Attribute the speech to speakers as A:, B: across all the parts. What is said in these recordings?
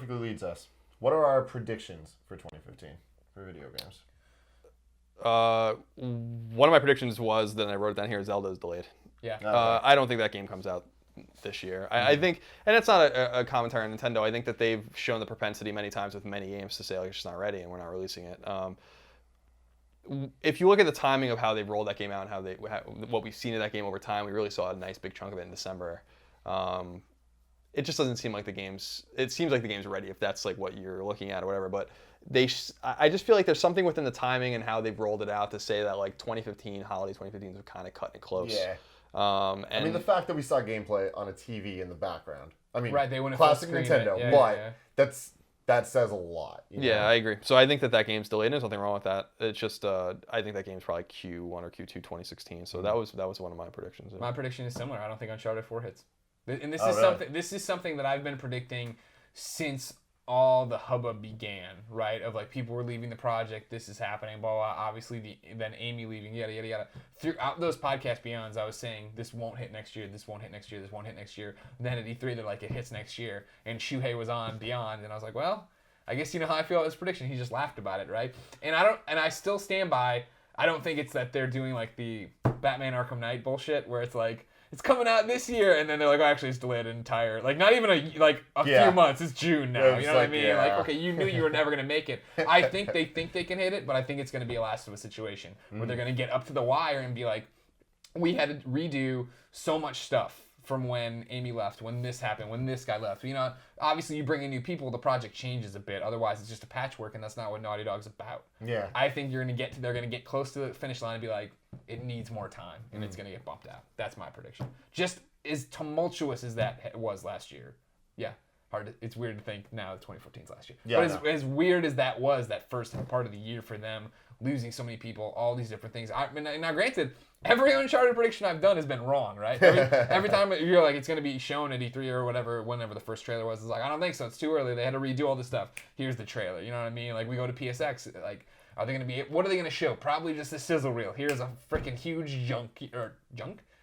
A: perfectly leads us. What are our predictions for 2015 for video games?
B: One of my predictions was, that I wrote it down here, Zelda's delayed.
C: Yeah.
B: I don't think that game comes out this year. I think, and it's not a commentary on Nintendo, I think that they've shown the propensity many times with many games to say, like, it's just not ready and we're not releasing it. If you look at the timing of how they've rolled that game out and what we've seen of that game over time, we really saw a nice big chunk of it in December. It just doesn't seem like the game's... It seems like the game's ready, if that's like what you're looking at or whatever, but I just feel like there's something within the timing and how they've rolled it out to say that, like, holiday 2015 are kind of cutting it close.
A: Yeah.
B: And
A: I mean, the fact that we saw gameplay on a TV in the background. I mean,
C: right, they wouldn't
A: classic Nintendo, but that says a lot.
B: Yeah, I agree. So I think that game's delayed. There's nothing wrong with that. It's just I think that game's probably Q1 or Q2 2016. So that was one of my predictions.
C: My prediction is similar. I don't think Uncharted 4 hits. And this is something that I've been predicting since all the hubbub began, right? Of like people were leaving the project, this is happening, blah, blah. Obviously, then Amy leaving, yada, yada, yada. Throughout those podcast beyonds, I was saying, this won't hit next year, this won't hit next year, this won't hit next year. And then at E3, they're like, it hits next year. And Shuhei was on Beyond, and I was like, well, I guess you know how I feel about this prediction. He just laughed about it, right? And I still stand by, I don't think it's that they're doing like the Batman Arkham Knight bullshit, where it's like, it's coming out this year, and then they're like, oh, actually, it's delayed an entire, like, not even a few months. It's June now. You know what I mean?
A: Yeah.
C: Like, okay, you knew you were never gonna make it. I think they can hit it, but I think it's gonna be a last of a situation where they're gonna get up to the wire and be like, we had to redo so much stuff from when Amy left, when this happened, when this guy left. You know, obviously you bring in new people, the project changes a bit. Otherwise, it's just a patchwork, and that's not what Naughty Dog's about.
A: Yeah.
C: I think they're gonna get close to the finish line and be like, it needs more time, and it's gonna get bumped out. That's my prediction. Just as tumultuous as that was last year. Yeah. It's weird to think now 2014's last year.
A: Yeah,
C: but as weird as that was, that first part of the year for them, losing so many people, all these different things. Now, granted, every Uncharted prediction I've done has been wrong, right? Every time you're like, it's going to be shown at E3 or whatever, whenever the first trailer was, it's like, I don't think so. It's too early. They had to redo all this stuff. Here's the trailer. You know what I mean? Like, we go to PSX, like, what are they going to show? Probably just a sizzle reel. Here's a freaking huge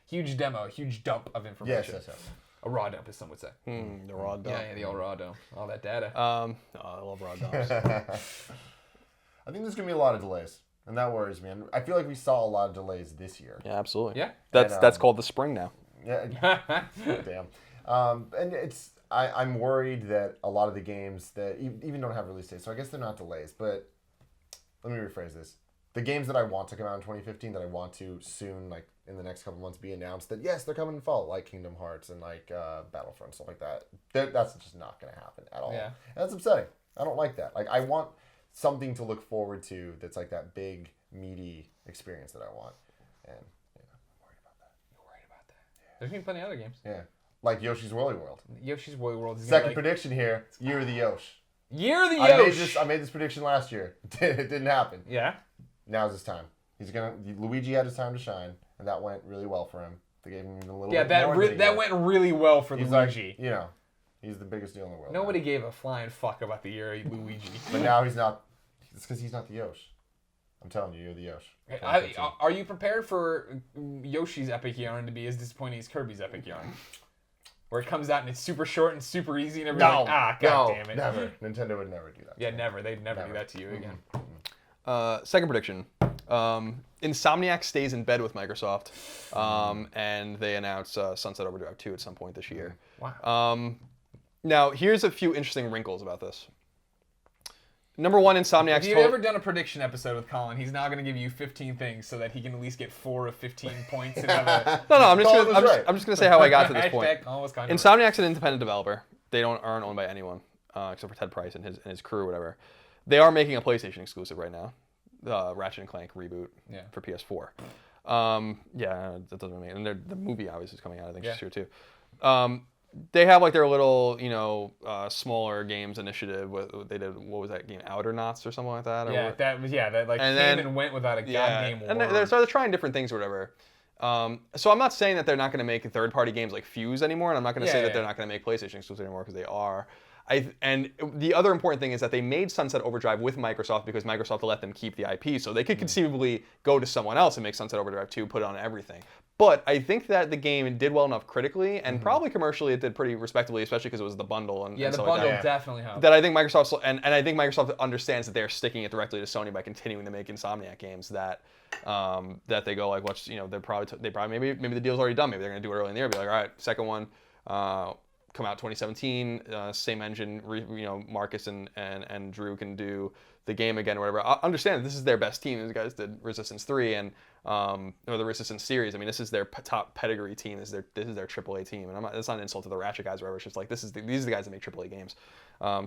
C: huge demo, a huge dump of information.
A: Yes.
C: A raw dump, as some would say.
B: The raw dump.
C: Yeah, the old raw dump. All that data.
B: I love raw dumps.
A: I think there's going to be a lot of delays, and that worries me. And I feel like we saw a lot of delays this year.
B: Yeah, absolutely.
C: Yeah.
B: That's called the spring now.
A: Yeah. Damn. And I'm worried that a lot of the games that even don't have release dates, so I guess they're not delays, but let me rephrase this. The games that I want to come out in 2015, that I want to soon, like in the next couple months, be announced that yes, they're coming in fall, like Kingdom Hearts and like Battlefront, stuff like that. That's just not going to happen at all.
C: Yeah.
A: And that's upsetting. I don't like that. Like, I want something to look forward to that's like that big, meaty experience that I want. And I'm worried about that.
C: You're worried about that. Yeah. There's been plenty of other games.
A: Yeah. Like Yoshi's Woolly World.
C: Yoshi's Woolly World.
A: Second prediction here, Year of the Yosh.
C: Year of the Yosh!
A: I made this prediction last year. It didn't happen.
C: Yeah?
A: Now's his time. Luigi had his time to shine, and that went really well for him. They gave him even a little bit more. Yeah,
C: that went really well for Luigi.
A: Like, he's the biggest deal in the world.
C: Nobody gave a flying fuck about the year of Luigi.
A: But now he's not. It's because he's not the Yosh. I'm telling you, you're the Yosh.
C: Are you prepared for Yoshi's epic yarn to be as disappointing as Kirby's epic yarn? Where it comes out and it's super short and super easy and everybody's like, God damn it.
A: Never. Nintendo would never do that.
C: Yeah, never. They'd never do that to you again.
B: Second prediction. Insomniac stays in bed with Microsoft, and they announce Sunset Overdrive 2 at some point this year.
C: Wow.
B: Now, here's a few interesting wrinkles about this. Number one, Insomniac's...
C: If you've ever done a prediction episode with Colin, he's now going to give you 15 things so that he can at least get 4 of 15 points. And have a...
B: No, I'm just going to say how I got to this point. Insomniac's an independent developer. They aren't owned by anyone, except for Ted Price and his crew or whatever. They are making a PlayStation exclusive right now. Ratchet & Clank reboot for PS4. That doesn't make... And the movie obviously is coming out, I think, this year too. They have like their little, smaller games initiative. They did, what was that game, Outer Knots or something like that?
C: That like came and went without a goddamn word.
B: And they're trying different things or whatever. So I'm not saying that they're not going to make third-party games like Fuse anymore, and I'm not going to say that they're not going to make PlayStation exclusive anymore, because they are. And the other important thing is that they made Sunset Overdrive with Microsoft because Microsoft let them keep the IP, so they could conceivably go to someone else and make Sunset Overdrive 2, put it on everything. But I think that the game did well enough critically, and probably commercially it did pretty respectably, especially because it was the bundle. And
C: the
B: stuff
C: bundle
B: like that.
C: definitely helped.
B: That I think Microsoft and I think Microsoft understands that they're sticking it directly to Sony by continuing to make Insomniac games that they go like, what's they're probably maybe the deal's already done. Maybe they're gonna do it early in the year. Be like, all right, second one. Come out 2017, same engine. Marcus and Drew can do the game again or whatever. I understand that this is their best team. These guys did Resistance 3 and or the Resistance series. I mean, this is their top pedigree team. This is their AAA team, and that's not an insult to the Ratchet guys or whatever. It's just like these are the guys that make AAA games.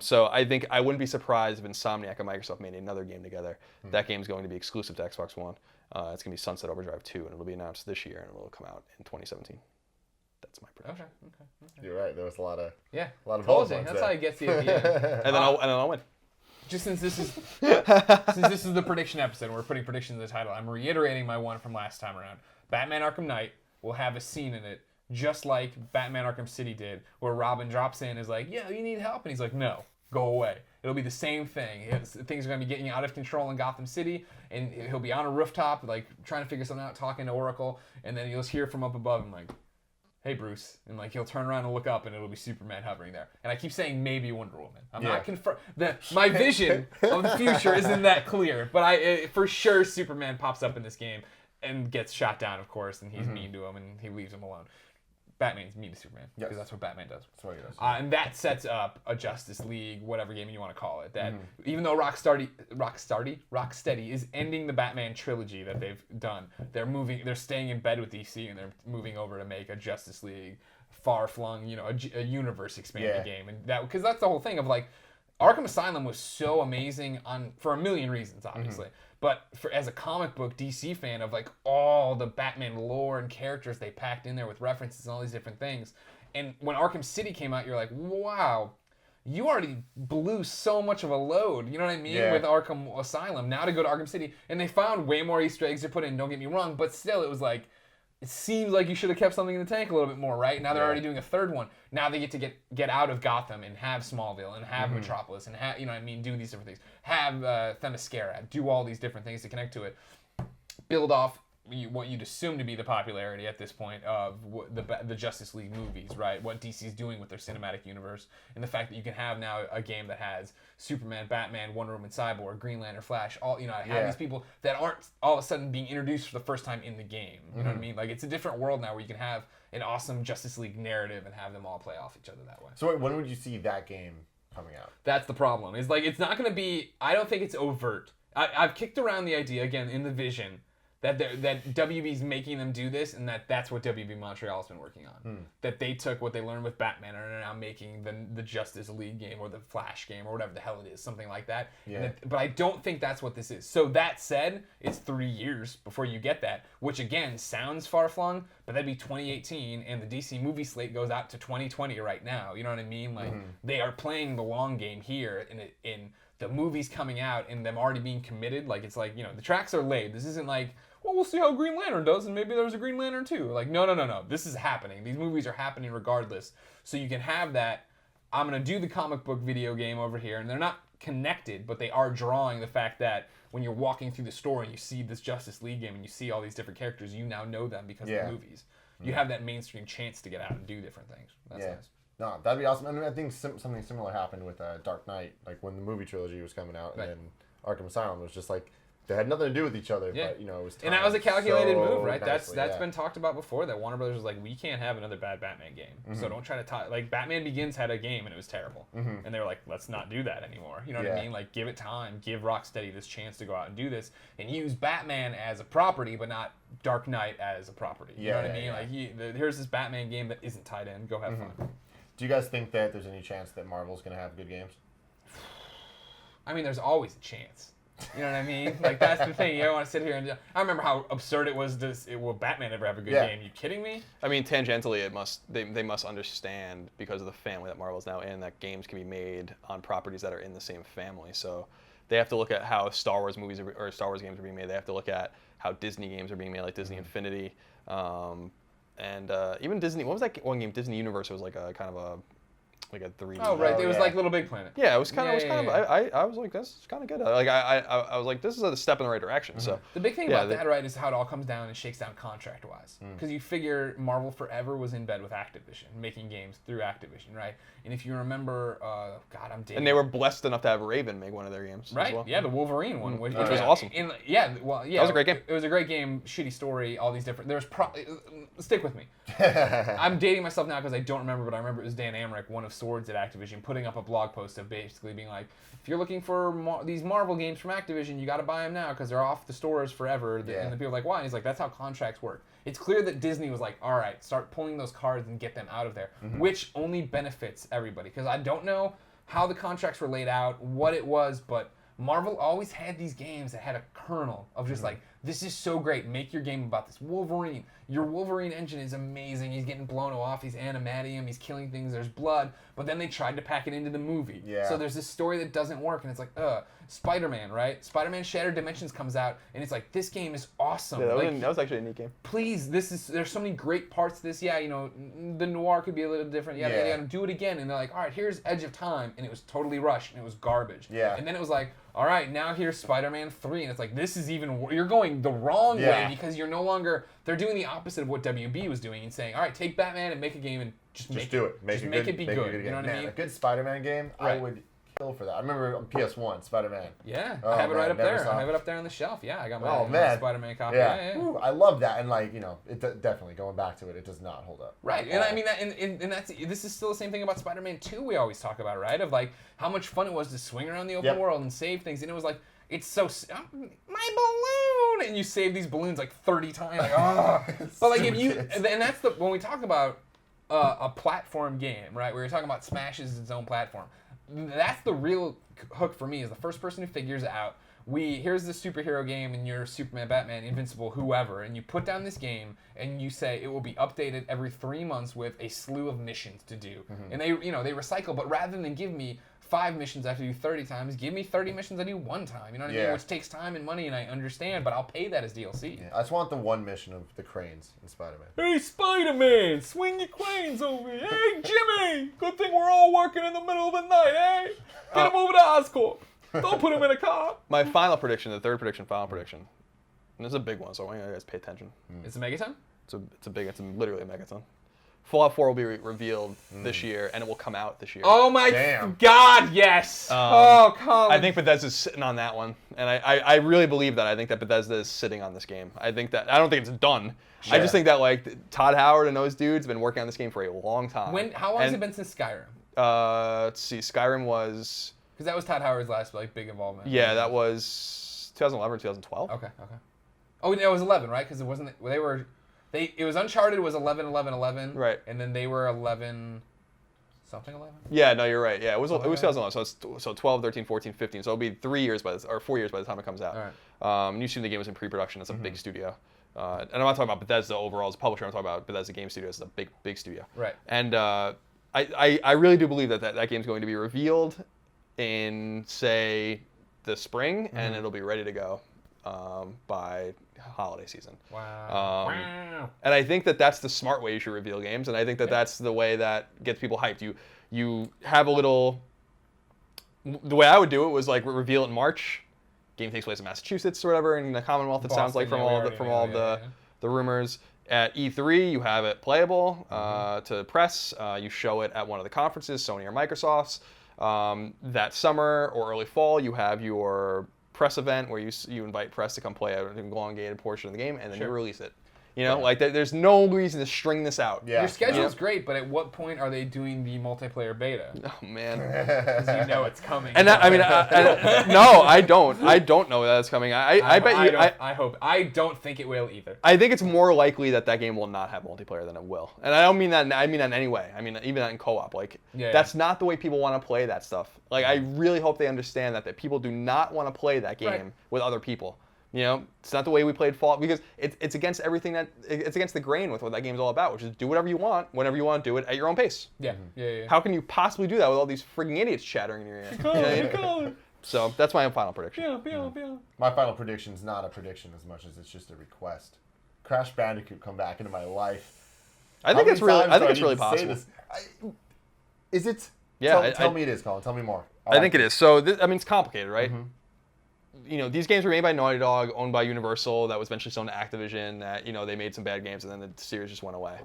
B: So I think I wouldn't be surprised if Insomniac and Microsoft made another game together. That game's going to be exclusive to Xbox One. It's going to be Sunset Overdrive 2, and it'll be announced this year, and it'll come out in 2017. That's my prediction.
A: Okay. You're right. There was a lot of
C: told you. That's how it gets you at the end.
B: And then I'll win.
C: Just since this is the prediction episode, we're putting predictions in the title. I'm reiterating my one from last time around. Batman Arkham Knight will have a scene in it, just like Batman Arkham City did, where Robin drops in and is like, "Yeah, you need help," and he's like, "No, go away." It'll be the same thing. Things are going to be getting out of control in Gotham City, and he'll be on a rooftop, like trying to figure something out, talking to Oracle, and then you'll just hear from up above him like, "Hey, Bruce," and like he'll turn around and look up, and it'll be Superman hovering there. And I keep saying maybe Wonder Woman. I'm not confirmed. My vision of the future isn't that clear, but for sure Superman pops up in this game and gets shot down, of course, and he's mean to him, and he leaves him alone. Batman's mean to Superman because that's what Batman does.
A: That's what he does.
C: And that sets up a Justice League, whatever game you want to call it. That even though Rocksteady is ending the Batman trilogy that they've done, they're staying in bed with DC and they're moving over to make a Justice League far-flung, a universe expanding game, and because that's the whole thing of like Arkham Asylum was so amazing for a million reasons, obviously. But as a comic book DC fan of like all the Batman lore and characters they packed in there with references and all these different things, and when Arkham City came out, you're like, wow, you already blew so much of a load, you know what I mean, with Arkham Asylum. Now to go to Arkham City, and they found way more Easter eggs to put in, don't get me wrong, but still it was like, it seems like you should have kept something in the tank a little bit more, right? Now they're already doing a third one. Now they get to get out of Gotham and have Smallville and have Metropolis and have, do these different things. Have Themyscira, do all these different things to connect to it. Build off what you'd assume to be the popularity at this point of the Justice League movies, right? What DC's doing with their cinematic universe, and the fact that you can have now a game that has Superman, Batman, Wonder Woman, Cyborg, Green Lantern, Flash, all have these people that aren't all of a sudden being introduced for the first time in the game. You know what I mean? Like it's a different world now where you can have an awesome Justice League narrative and have them all play off each other that way.
A: So wait, when would you see that game coming out?
C: That's the problem. It's like it's not going to be. I don't think it's overt. I've kicked around the idea again in the vision that WB's making them do this, and that's what WB Montreal's been working on. That they took what they learned with Batman and are now making the Justice League game or the Flash game or whatever the hell it is, something like that. Yeah. But I don't think that's what this is. So that said, it's 3 years before you get that, which again sounds far-flung, but that'd be 2018, and the DC movie slate goes out to 2020 right now. You know what I mean? Like they are playing the long game here, in the movies coming out and them already being committed. Like it's like, the tracks are laid. This isn't like, well, we'll see how Green Lantern does, and maybe there's a Green Lantern too. Like, no. This is happening. These movies are happening regardless. So you can have that, I'm going to do the comic book video game over here, and they're not connected, but they are drawing the fact that when you're walking through the store and you see this Justice League game and you see all these different characters, you now know them because of the movies. You have that mainstream chance to get out and do different things. That's nice.
A: No, that'd be awesome. I mean, I think something similar happened with Dark Knight, like when the movie trilogy was coming out, and then Arkham Asylum was just like, they had nothing to do with each other, but it was timed.
C: And that was a calculated move, right?
A: Nicely,
C: that's been talked about before. That Warner Brothers was like, we can't have another bad Batman game, so don't try to like Batman Begins had a game and it was terrible, and they were like, let's not do that anymore. You know what I mean? Like, give it time, give Rocksteady this chance to go out and do this, and use Batman as a property, but not Dark Knight as a property. You know what I mean? Like, here's this Batman game that isn't tied in. Go have fun.
A: Do you guys think that there's any chance that Marvel's gonna have good games?
C: I mean, there's always a chance. You know what I mean? Like, that's the thing. You don't want to sit here and... I remember how absurd it was. Will Batman ever have a good game? You kidding me?
B: I mean, tangentially, they must understand, because of the family that Marvel's now in, that games can be made on properties that are in the same family. So they have to look at how Star Wars movies or Star Wars games are being made. They have to look at how Disney games are being made, like Disney Infinity, and even Disney. What was that one game? Disney Universe was like a kind of a... like a 3D.
C: Oh right, it was like Little Big Planet.
B: Yeah, it was kind of. I was like, this is kind of good. Like I was like, this is a step in the right direction. So
C: the big thing about that, right, is how it all comes down and shakes down contract wise. Because you figure Marvel forever was in bed with Activision, making games through Activision, right? And if you remember, God, I'm dating.
B: And they were blessed enough to have Raven make one of their games.
C: Right.
B: As well.
C: Yeah, the Wolverine one, which
B: was awesome.
C: Yeah. Well, yeah.
B: That was a great game.
C: It was a great game. Shitty story. All these different. Stick with me. I'm dating myself now because I don't remember, but I remember it was Dan Amrich, one of Swords at Activision, putting up a blog post of basically being like, if you're looking for these Marvel games from Activision, you got to buy them now because they're off the stores forever. And the people are like, why? And he's like, that's how contracts work. It's clear that Disney was like, all right, start pulling those cards and get them out of there, which only benefits everybody. Because I don't know how the contracts were laid out, what it was, but Marvel always had these games that had a kernel of just like, this is so great. Make your game about this. Wolverine. Your Wolverine engine is amazing. He's getting blown off. He's animatium. He's killing things. There's blood. But then they tried to pack it into the movie.
A: Yeah.
C: So there's this story that doesn't work. And it's like, Spider-Man, right? Spider-Man Shattered Dimensions comes out. And it's like, this game is awesome.
B: Yeah,
C: like,
B: that was actually a neat game.
C: Please, there's so many great parts to this. Yeah, you know, the noir could be a little different. Yeah, they got to do it again. And they're like, all right, here's Edge of Time. And it was totally rushed. And it was garbage.
A: Yeah.
C: And then it was like, all right, now here's Spider-Man 3, and it's like, this is even you're going the wrong way because you're no longer, they're doing the opposite of what WB was doing and saying, all right, take Batman and make a game and just make
A: do it. Make
C: it be good. You know what I mean?
A: A good Spider-Man game,
C: Right.
A: I would kill for that. I remember on PS1, Spider-Man.
C: Yeah,
A: Oh,
C: I have it right up
A: never
C: there.
A: saw
C: I have it up there on the shelf. Yeah, I got my,
A: man.
C: Spider-Man copy.
A: Yeah.
C: Yeah.
A: Ooh, I love that, and like, you know, it definitely going back to it, it does not hold up.
C: Right, and I mean that, and that's this is still the same thing about Spider-Man 2. We always talk about, right? Of like how much fun it was to swing around the open world and save things, and it was like, it's so my balloon, and you save these balloons like 30 times. Like, oh. But like if you, and that's the when we talk about a platform game, right? Where you're talking about Smash is its own platform. That's the real hook for me, is the first person who figures out, here's the superhero game and you're Superman, Batman, Invincible, whoever, and you put down this game and you say it will be updated every 3 months with a slew of missions to do. And they recycle, but rather than give me 5 missions I have to do 30 times, give me 30 missions I do 1 time. You know what I mean? Which takes time and money, and I understand, but I'll pay that as DLC.
A: Yeah, I just want the one mission of the cranes in Spider-Man.
C: Hey, Spider-Man, swing your cranes over here. Hey, Jimmy, good thing we're all working in the middle of the night, eh? Get him over to Oscorp. Don't put him in a car.
B: My final prediction, the third prediction, final prediction, and this is a big one, so I want you guys to pay attention.
C: It's a megaton?
B: It's literally a megaton. Fallout 4 will be revealed this year, and it will come out this year.
C: Oh my God, yes! Colin.
B: I think Bethesda's sitting on that one, and I really believe that. I think that Bethesda is sitting on this game. I don't think it's done. Sure. I just think that like Todd Howard and those dudes have been working on this game for a long time.
C: How long has it been since Skyrim?
B: Let's see, Skyrim was...
C: Because that was Todd Howard's last like big involvement.
B: Yeah, that was 2011 or 2012.
C: Okay. Oh, it was 11, right? Because it wasn't. It was Uncharted was 11.
B: Right.
C: And then they were 11. Something 11.
B: Yeah, no, you're right. Yeah, it was 2011. So 12, 13, 14, 15. So it'll be 4 years by the time it comes out.
C: All right.
B: You see the game was in pre-production. It's a big studio. And I'm not talking about Bethesda overall as a publisher. I'm talking about Bethesda Game Studios as a big studio.
C: Right.
B: And I really do believe that game's going to be revealed in, say, the spring, and it'll be ready to go by holiday season.
C: Wow.
B: And I think that that's the smart way you should reveal games, and I think that that's the way that gets people hyped. You have a little... The way I would do it was like reveal it in March. Game takes place in Massachusetts or whatever, in the Commonwealth, it
C: Boston,
B: sounds like from all the rumors. At E3, you have it playable to press. You show it at one of the conferences, Sony or Microsoft's. That summer or early fall, you have your press event where you invite press to come play an elongated portion of the game, and then you release it. You know, like there's no reason to string this out.
A: Yeah.
C: Your schedule's great, but at what point are they doing the multiplayer beta?
B: Oh man,
C: because you know it's coming.
B: And that, I mean, no, I don't. I don't know that it's coming. I bet you.
C: I hope. I don't think it will either.
B: I think it's more likely that game will not have multiplayer than it will. And I don't mean that. I mean that in any way. I mean even that in co-op. Like that's not the way people want to play that stuff. Like I really hope they understand that people do not want to play that game with other people. You know, it's not the way we played Fallout, because it's against everything it's against the grain with what that game's all about, which is do whatever you want, whenever you want, do it at your own pace.
C: Yeah.
B: How can you possibly do that with all these frigging idiots chattering in your ear? So that's my final prediction.
A: My final prediction is not a prediction as much as it's just a request. Crash Bandicoot come back into my life.
B: I think it's really possible.
A: Is it
B: Yeah,
A: tell me it is, Colin. Tell me more.
B: I think it is. So it's complicated, right? These games were made by Naughty Dog, owned by Universal, that was eventually sold to Activision, that, they made some bad games, and then the series just went away.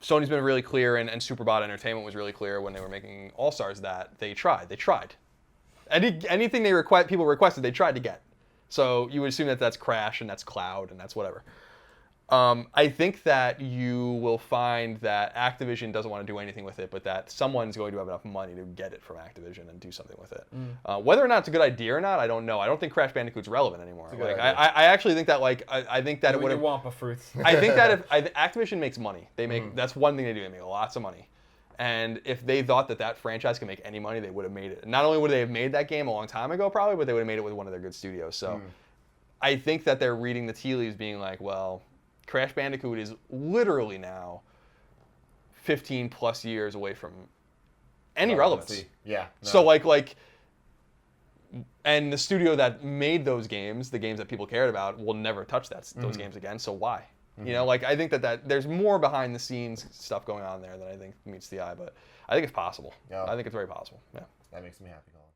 B: Sony's been really clear, and Superbot Entertainment was really clear when they were making All-Stars that they tried. They tried. Anything people requested, they tried to get. So you would assume that that's Crash, and that's Cloud, and that's whatever. I think that you will find that Activision doesn't want to do anything with it, but that someone's going to have enough money to get it from Activision and do something with it. Whether or not it's a good idea or not, I don't know. I don't think Crash Bandicoot's relevant anymore. I actually think that I think that it would have.
C: Wampa fruits.
B: I think that if Activision makes money, they make that's one thing they do. They make lots of money. And if they thought that franchise could make any money, they would have made it. Not only would they have made that game a long time ago, probably, but they would have made it with one of their good studios. So I think that they're reading the tea leaves, being like, well, Crash Bandicoot is literally now 15 plus years away from any relevance.
A: Yeah. No.
B: So and the studio that made those games, the games that people cared about, will never touch those games again. So why? I think that there's more behind the scenes stuff going on there than I think meets the eye, but I think it's possible. Yeah. I think it's very possible. Yeah.
A: That makes me happy, Colin.